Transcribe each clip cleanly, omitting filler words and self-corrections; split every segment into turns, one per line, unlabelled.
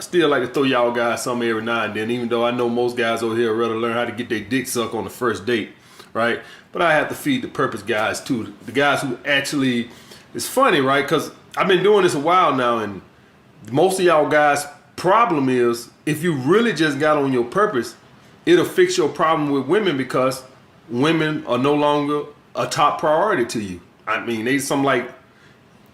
still like to throw y'all guys something every now and then, even though I know most guys over here rather learn how to get their dick sucked on the first date, right? But I have to feed the purpose guys too. The guys who actually, it's funny, right? Because I've been doing this a while now, and most of y'all guys' problem is if you really just got on your purpose, it'll fix your problem with women because women are no longer a top priority to you. I mean, they some like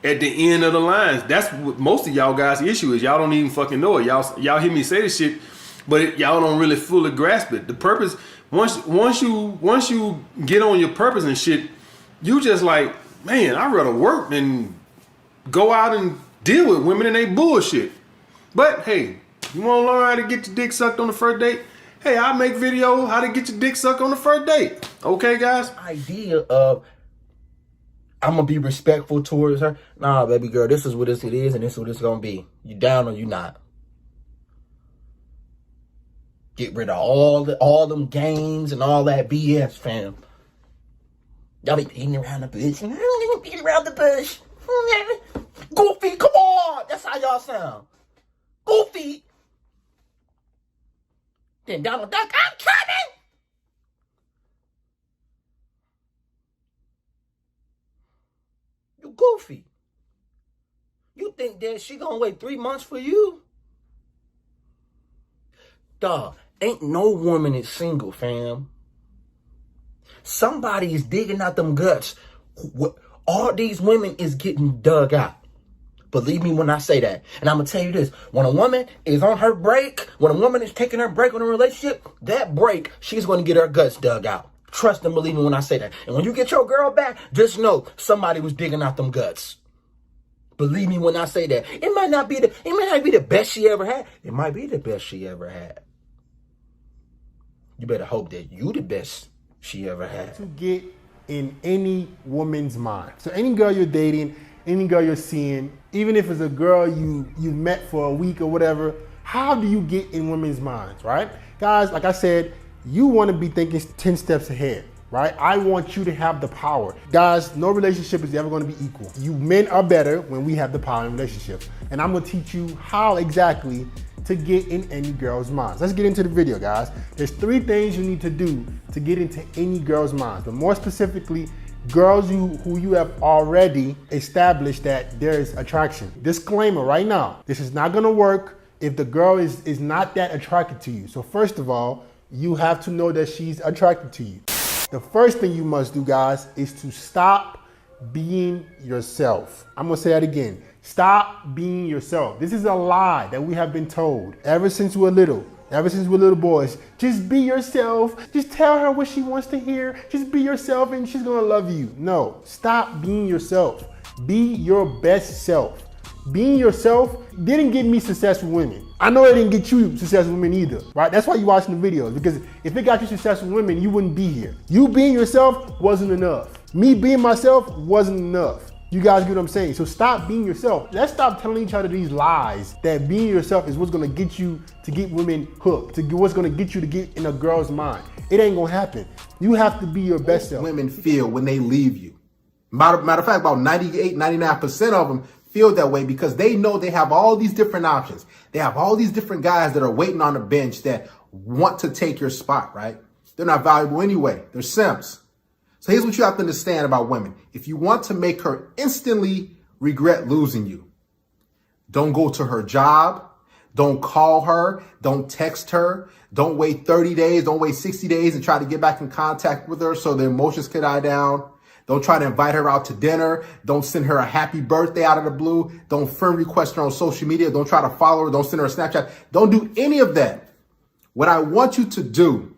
at the end of the lines. That's what most of y'all guys' issue is. Y'all don't even fucking know it. Y'all hear me say this shit, but y'all don't really fully grasp it. The purpose, once you get on your purpose and shit, you just like, man, I'd rather work than go out and deal with women and they bullshit. But hey, you want to learn how to get your dick sucked on the first date? Hey, I make videos how to get your dick sucked on the first date. Okay, guys?
Idea of I'm going to be respectful towards her. Nah, baby girl, this is what it is and this is what it's going to be. You down or you not? Get rid of all them games and all that BS, fam. Y'all be beating around the bush. Beating around the bush. Goofy, come on. That's how y'all sound. Goofy. Then Donald Duck, I'm coming. You goofy. You think that she gonna wait 3 months for you? Dog, ain't no woman is single, fam. Somebody is digging out them guts. All these women is getting dug out. Believe me when I say that. And I'm going to tell you this. When a woman is on her break, when a woman is taking her break on a relationship, that break, she's going to get her guts dug out. Trust and believe me when I say that. And when you get your girl back, just know somebody was digging out them guts. Believe me when I say that. It might not be the best she ever had. It might be the best she ever had. You better hope that you the best she ever had.
To get in any woman's mind. So any girl you're dating, any girl you're seeing, even if it's a girl you met for a week or whatever, how do you get in women's minds, right? Guys, like I said, you want to be thinking 10 steps ahead, right? I want you to have the power. Guys, no relationship is ever going to be equal. You men are better when we have the power in relationships. And I'm going to teach you how exactly to get in any girl's minds. Let's get into the video, guys. There's 3 things you need to do to get into any girl's minds, but more specifically, girls who you have already established that there is attraction. Disclaimer right now, this is not gonna work if the girl is not that attracted to you. So first of all, you have to know that she's attracted to you. The first thing you must do, guys, is to stop being yourself. I'm gonna say that again. Stop being yourself. This is a lie that we have been told ever since we're little. Ever since we're little boys, just be yourself. Just tell her what she wants to hear. Just be yourself and she's gonna love you. No, stop being yourself. Be your best self. Being yourself didn't get me successful women. I know it didn't get you successful women either, right? That's why you're watching the videos, because if it got you successful women, you wouldn't be here. You being yourself wasn't enough. Me being myself wasn't enough. You guys get what I'm saying? So stop being yourself. Let's stop telling each other these lies that being yourself is what's gonna get you to get women hooked, what's gonna get you to get in a girl's mind. It ain't gonna happen. You have to be your best self.
Women feel when they leave you. Matter of fact, about 98, 99% of them feel that way because they know they have all these different options. They have all these different guys that are waiting on the bench that want to take your spot, right? They're not valuable anyway. They're simps. So here's what you have to understand about women. If you want to make her instantly regret losing you, don't go to her job. Don't call her. Don't text her. Don't wait 30 days. Don't wait 60 days and try to get back in contact with her so the emotions can die down. Don't try to invite her out to dinner. Don't send her a happy birthday out of the blue. Don't friend request her on social media. Don't try to follow her. Don't send her a Snapchat. Don't do any of that. What I want you to do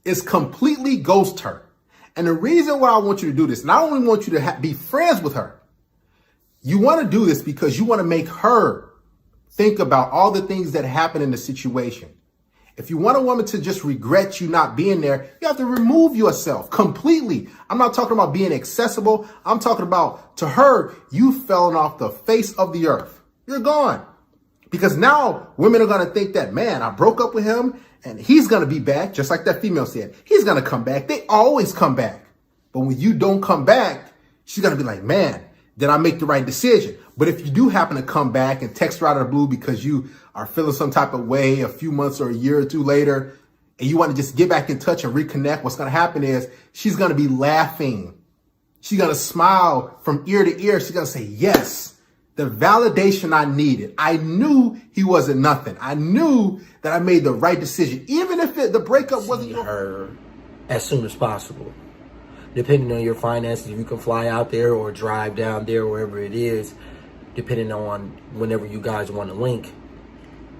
is completely ghost her. And the reason why I want you to do this, and I only want you to be friends with her. You want to do this because you want to make her think about all the things that happen in the situation. If you want a woman to just regret you not being there, you have to remove yourself completely. I'm not talking about being accessible. I'm talking about, to her, you've fallen off the face of the earth. You're gone. Because now women are going to think that, man, I broke up with him and he's going to be back, just like that female said. He's going to come back. They always come back. But when you don't come back, she's going to be like, man, then I make the right decision. But if you do happen to come back and text her out of the blue because you are feeling some type of way a few months or a year or two later, and you want to just get back in touch and reconnect, what's going to happen is she's going to be laughing. She's going to smile from ear to ear. She's going to say, yes, the validation I needed. I knew he wasn't nothing. I knew that I made the right decision. Even if the breakup wasn't
her as soon as possible. Depending on your finances, you can fly out there or drive down there, wherever it is, depending on whenever you guys want to link.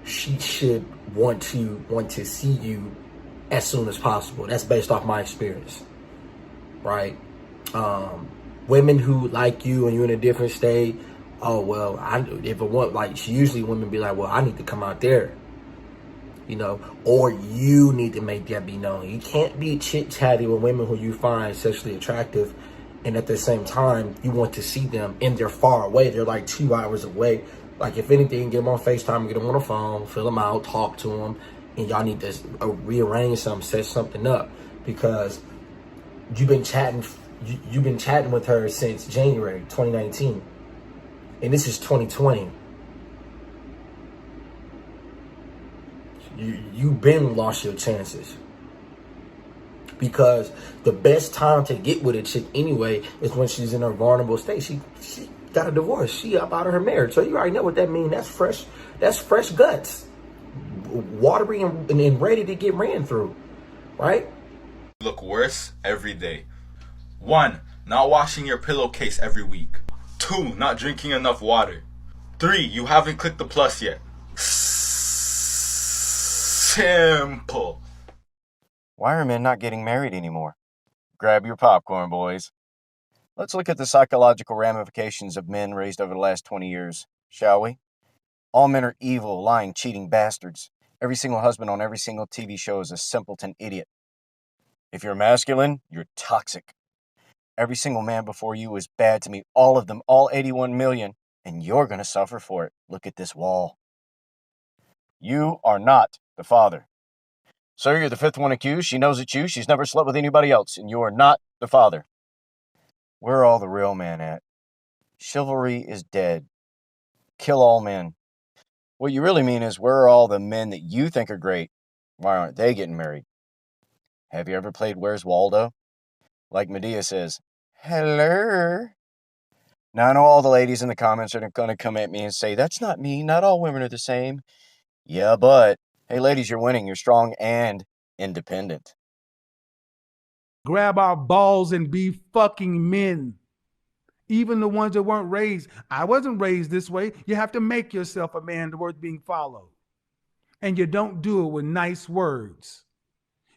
She should want to see you as soon as possible. That's based off my experience, right? Women who like you and you're in a different state, oh well, usually women be like, well, I need to come out there, you know, or you need to make that be known. You can't be chit-chatty with women who you find sexually attractive, and at the same time, you want to see them, and they're far away. They're like 2 hours away. Like, if anything, get them on FaceTime, get them on the phone, fill them out, talk to them, and y'all need to rearrange something, set something up, because you've been chatting with her since January 2019, and this is 2020. You've been lost your chances, because the best time to get with a chick anyway is when she's in her vulnerable state. She got a divorce. She up out of her marriage. So you already know what that means. That's fresh guts, watery and ready to get ran through, right?
Look worse every day. 1, not washing your pillowcase every week. 2, not drinking enough water. 3, you haven't clicked the plus yet. Simple.
Why are men not getting married anymore? Grab your popcorn, boys. Let's look at the psychological ramifications of men raised over the last 20 years, shall we? All men are evil, lying, cheating bastards. Every single husband on every single TV show is a simpleton idiot. If you're masculine, you're toxic. Every single man before you is bad to me, all of them, all 81 million, and you're going to suffer for it. Look at this wall. You are not the father. Sir, you're the 5th one accused. She knows it's you. She's never slept with anybody else, and you are not the father. Where are all the real men at? Chivalry is dead. Kill all men. What you really mean is, where are all the men that you think are great? Why aren't they getting married? Have you ever played Where's Waldo? Like Medea says, hello. Now, I know all the ladies in the comments are going to come at me and say, that's not me. Not all women are the same. Yeah, but, hey, ladies, you're winning. You're strong and independent.
Grab our balls and be fucking men. Even the ones that weren't raised. I wasn't raised this way. You have to make yourself a man worth being followed. And you don't do it with nice words.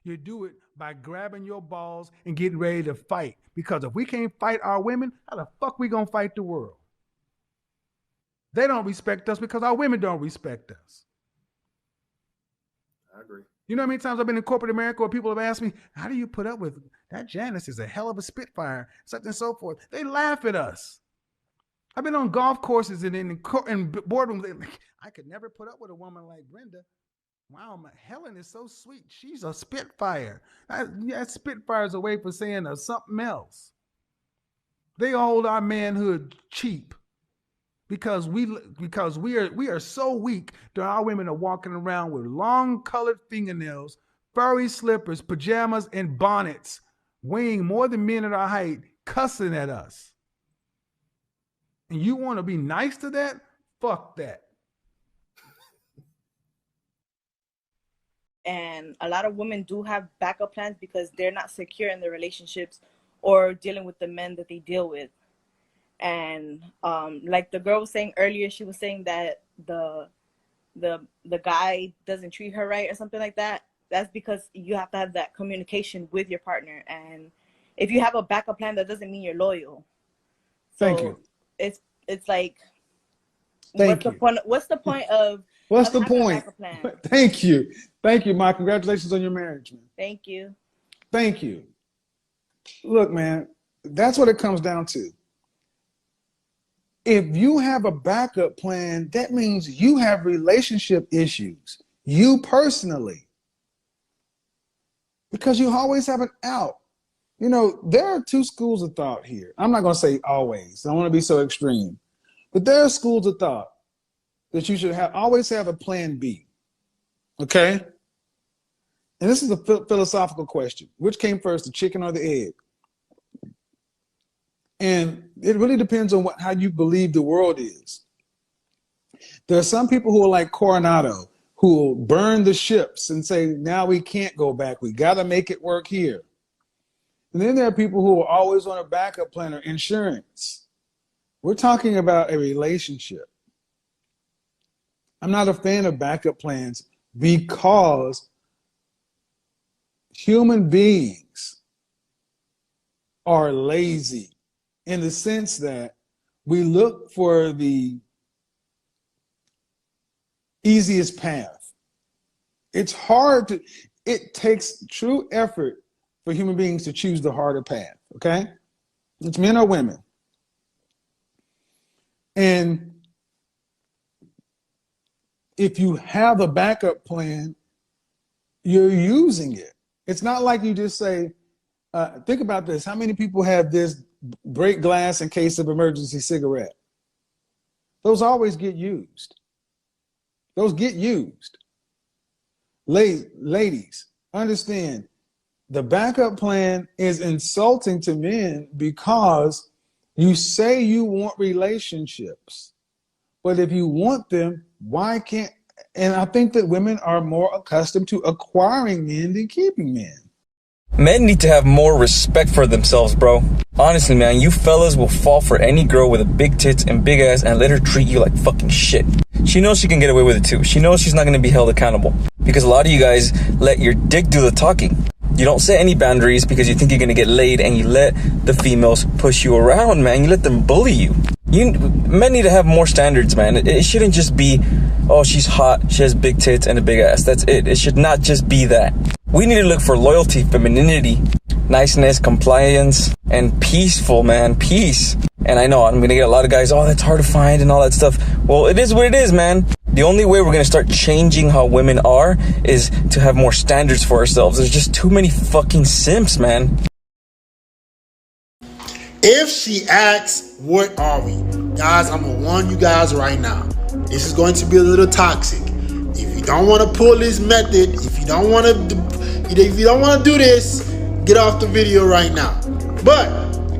You do it by grabbing your balls and getting ready to fight. Because if we can't fight our women, how the fuck we gonna fight the world? They don't respect us because our women don't respect us.
I agree.
You know how many times I've been in corporate America where people have asked me, how do you put up with that? Janice is a hell of a spitfire, such and so forth. They laugh at us. I've been on golf courses and in boardrooms. I could never put up with a woman like Brenda. Wow, Helen is so sweet. She's a spitfire. Spitfire is a way for saying something else. They hold our manhood cheap because we are so weak that our women are walking around with long colored fingernails, furry slippers, pajamas, and bonnets, weighing more than men at our height, cussing at us. And you want to be nice to that? Fuck that.
And a lot of women do have backup plans because they're not secure in their relationships or dealing with the men that they deal with. And like the girl was saying earlier, she was saying that the guy doesn't treat her right or something like that. That's because you have to have that communication with your partner. And if you have a backup plan, that doesn't mean you're loyal.
Thank you.
It's like,
Thank you.
What's the point of
What's the
having a
point?
backup plan?
Thank you. Thank you, Ma. Congratulations on your marriage, man.
Thank you.
Thank you. Look, man, that's what it comes down to. If you have a backup plan, that means you have relationship issues. You personally. Because you always have an out. You know, there are two schools of thought here. I'm not going to say always. I don't want to be so extreme. But there are schools of thought that you should always have a plan B. Okay? And this is a philosophical question. Which came first, the chicken or the egg? And it really depends on how you believe the world is. There are some people who are like Coronado, who will burn the ships and say, now we can't go back. We got to make it work here. And then there are people who are always on a backup plan or insurance. We're talking about a relationship. I'm not a fan of backup plans because human beings are lazy in the sense that we look for the easiest path. It's hard to, it takes true effort for human beings to choose the harder path, okay? It's men or women. And if you have a backup plan, you're using it. It's not like you just say, think about this. How many people have this break glass in case of emergency cigarette? Those always get used. Those get used. Ladies, understand, the backup plan is insulting to men because you say you want relationships, but if you want them, why can't, and I think that women are more accustomed to acquiring men than keeping men.
Men need to have more respect for themselves, bro. Honestly, man, you fellas will fall for any girl with a big tits and big ass and let her treat you like fucking shit. She knows she can get away with it too. She knows she's not going to be held accountable. Because a lot of you guys let your dick do the talking. You don't set any boundaries because you think you're going to get laid, and you let the females push you around, man. You let them bully you. Men need to have more standards, man. It shouldn't just be, oh, she's hot, she has big tits and a big ass. That's it. It should not just be that. We need to look for loyalty, femininity, niceness, compliance, and peaceful, man. Peace. And I know I'm going to get a lot of guys, oh, that's hard to find and all that stuff. Well, it is what it is, man. The only way we're going to start changing how women are is to have more standards for ourselves. There's just too many fucking simps, man.
If she asks, what are we? Guys, I'm going to warn you guys right now. This is going to be a little toxic. If you don't want to pull this method, if you don't want to do this, get off the video right now. But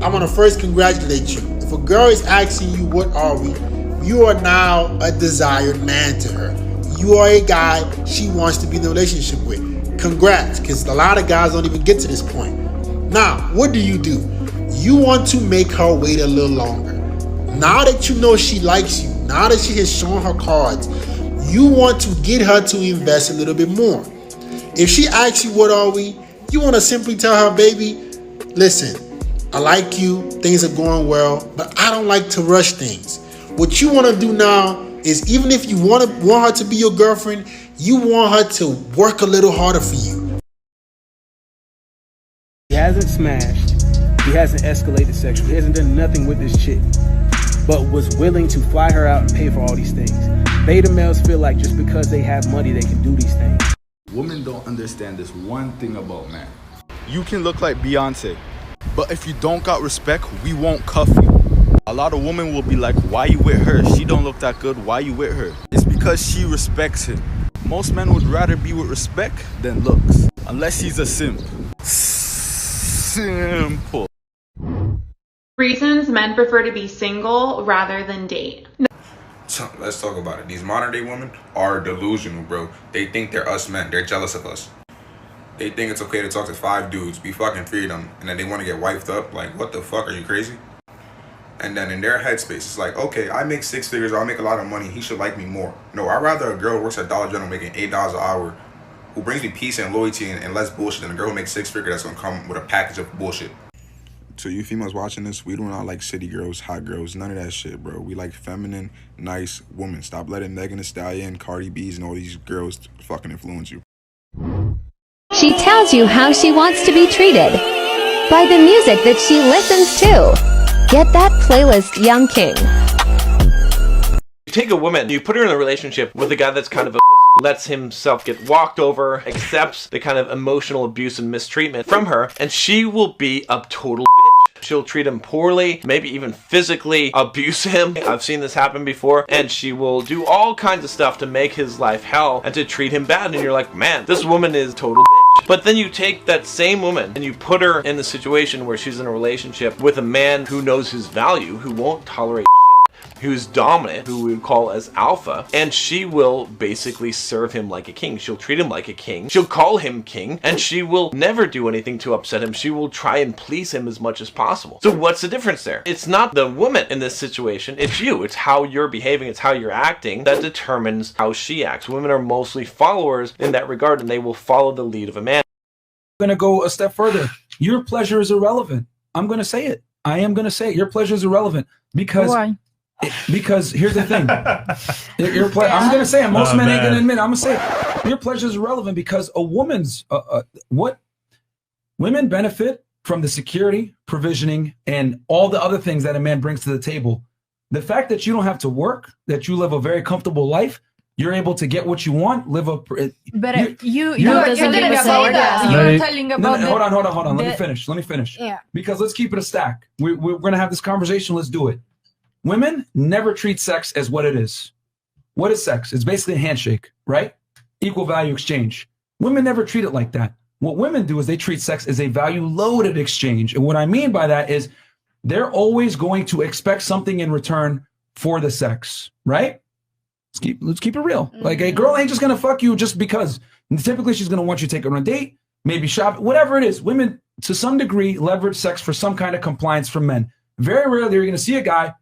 I want to first congratulate you. If a girl is asking you, what are we? You are now a desired man to her. You are a guy she wants to be in a relationship with. Congrats, because a lot of guys don't even get to this point. Now, what do? You want to make her wait a little longer. Now that you know she likes you, now that she has shown her cards, you want to get her to invest a little bit more. If she asks you, what are we? You want to simply tell her, baby, listen, I like you, things are going well, but I don't like to rush things. What you want to do now is, even if you want her to be your girlfriend, you want her to work a little harder for you.
He hasn't smashed, he hasn't escalated sexually, he hasn't done nothing with this chick, but was willing to fly her out and pay for all these things. Beta males feel like just because they have money, they can do these things.
Women don't understand this one thing about men. You can look like Beyonce, but if you don't got respect, we won't cuff you. A lot of women will be like, why you with her? She don't look that good, why you with her? It's because she respects him. Most men would rather be with respect than looks, unless he's a simp. Simple.
Reasons men prefer to be single rather than date.
So let's talk about it. These modern day women are delusional, bro. They think they're us men. They're jealous of us. They think it's okay to talk to 5 dudes, be fucking 3 of them, and then they want to get wifed up. Like, what the fuck? Are you crazy? And then in their headspace, it's like, okay, I make 6 figures, or I make a lot of money, he should like me more. No, I'd rather a girl who works at Dollar General making $8 an hour, who brings me peace and loyalty and less bullshit, than a girl who makes 6 figures that's gonna come with a package of bullshit.
To you females watching this, we do not like city girls, hot girls, none of that shit, bro. We like feminine, nice women. Stop letting Megan Thee Stallion, Cardi B's, and all these girls fucking influence you.
She tells you how she wants to be treated by the music that she listens to. Get that playlist, Young King.
You take a woman, you put her in a relationship with a guy that's kind of a pussy. lets himself get walked over, accepts the kind of emotional abuse and mistreatment from her, and she will be a total bitch. She'll treat him poorly, maybe even physically abuse him. I've seen this happen before. And she will do all kinds of stuff to make his life hell and to treat him bad. And you're like, man, this woman is total bitch. But then you take that same woman and you put her in the situation where she's in a relationship with a man who knows his value, who won't tolerate who's dominant, who we would call as alpha, and she will basically serve him like a king. She'll treat him like a king. She'll call him king, and she will never do anything to upset him. She will try and please him as much as possible. So what's the difference there? It's not the woman in this situation, it's you. It's how you're behaving, it's how you're acting that determines how she acts. Women are mostly followers in that regard, and they will follow the lead of a man.
I'm going to go a step further. Your pleasure is irrelevant. I'm going to say it. I am going to say it. Your pleasure is irrelevant because... Why? Because here's the thing, I'm gonna say it. Most men ain't gonna admit it. I'm gonna say it. Your pleasure is irrelevant because a woman's what women benefit from the security, provisioning, and all the other things that a man brings to the table. The fact that you don't have to work, that you live a very comfortable life, you're able to get what you want, live a.
But you're telling about that. You're telling about.
Hold on. Let me finish. Yeah. Because let's keep it a stack. We're gonna have this conversation. Let's do it. Women never treat sex as what it is. What is sex? It's basically a handshake, right? Equal value exchange. Women never treat it like that. What women do is they treat sex as a value-loaded exchange. And what I mean by that is they're always going to expect something in return for the sex, right? Let's keep it real. Mm-hmm. Like a girl ain't just going to fuck you just because. And typically she's going to want you to take her on a date, maybe shop, whatever it is. Women, to some degree, leverage sex for some kind of compliance from men. Very rarely you're going to see a guy,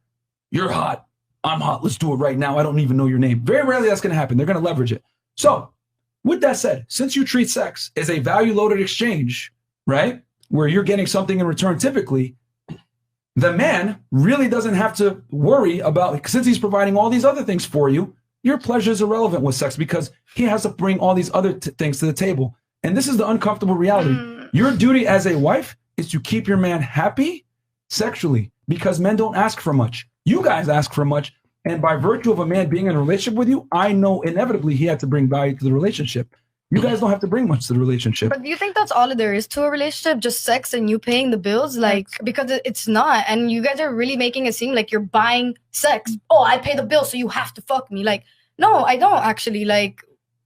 you're hot. I'm hot. Let's do it right now. I don't even know your name. Very rarely that's going to happen. They're going to leverage it. So with that said, since you treat sex as a value-loaded exchange, right, where you're getting something in return typically, the man really doesn't have to worry about, since he's providing all these other things for you, your pleasure is irrelevant with sex because he has to bring all these other things to the table. And this is the uncomfortable reality. Your duty as a wife is to keep your man happy sexually because men don't ask for much. You guys ask for much, and by virtue of a man being in a relationship with you, I know inevitably he had to bring value to the relationship. You guys don't have to bring much to the relationship.
But do you think that's all there is to a relationship? Just sex and you paying the bills? Like, because it's not. And you guys are really making it seem like you're buying sex. Oh, I pay the bill, so you have to fuck me. Like, no, I don't actually. Like,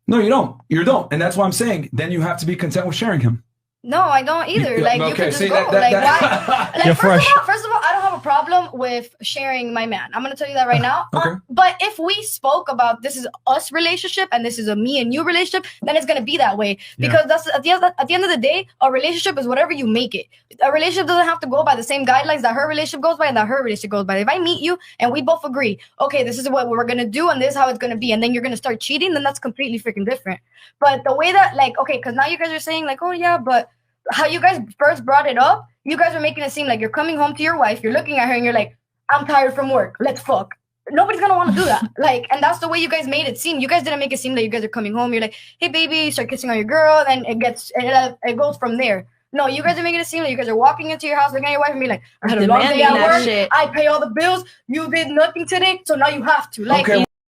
no, you don't. You don't. And that's why I'm saying then you have to be content with sharing him.
No, I don't either. Like,
okay,
you could just
see,
go.
that-
Like,
You're
why?
fresh.
First of all, I don't have a problem with sharing my man. I'm going to tell you that right now.
Okay.
But if we spoke about this is us relationship and this is a me and you relationship, then it's going to be that way. Because that's at the end of the day, a relationship is whatever you make it. A relationship doesn't have to go by the same guidelines that her relationship goes by and that her relationship goes by. If I meet you and we both agree, okay, this is what we're going to do and this is how it's going to be, and then you're going to start cheating, then that's completely freaking different. But the way that, like, okay, because now you guys are saying like, oh yeah, but how you guys first brought it up, you guys are making it seem like you're coming home to your wife, you're looking at her and you're like, I'm tired from work, let's fuck. Nobody's gonna want to do that. Like, and that's the way you guys made it seem. You guys didn't make it seem like you guys are coming home, you're like, hey baby, you start kissing on your girl, and it goes from there. No, you guys are making it seem like you guys are walking into your house, looking at your wife and be like, I had a long day at work, I pay all the bills, you did nothing today, so now you have to. Like,
Okay.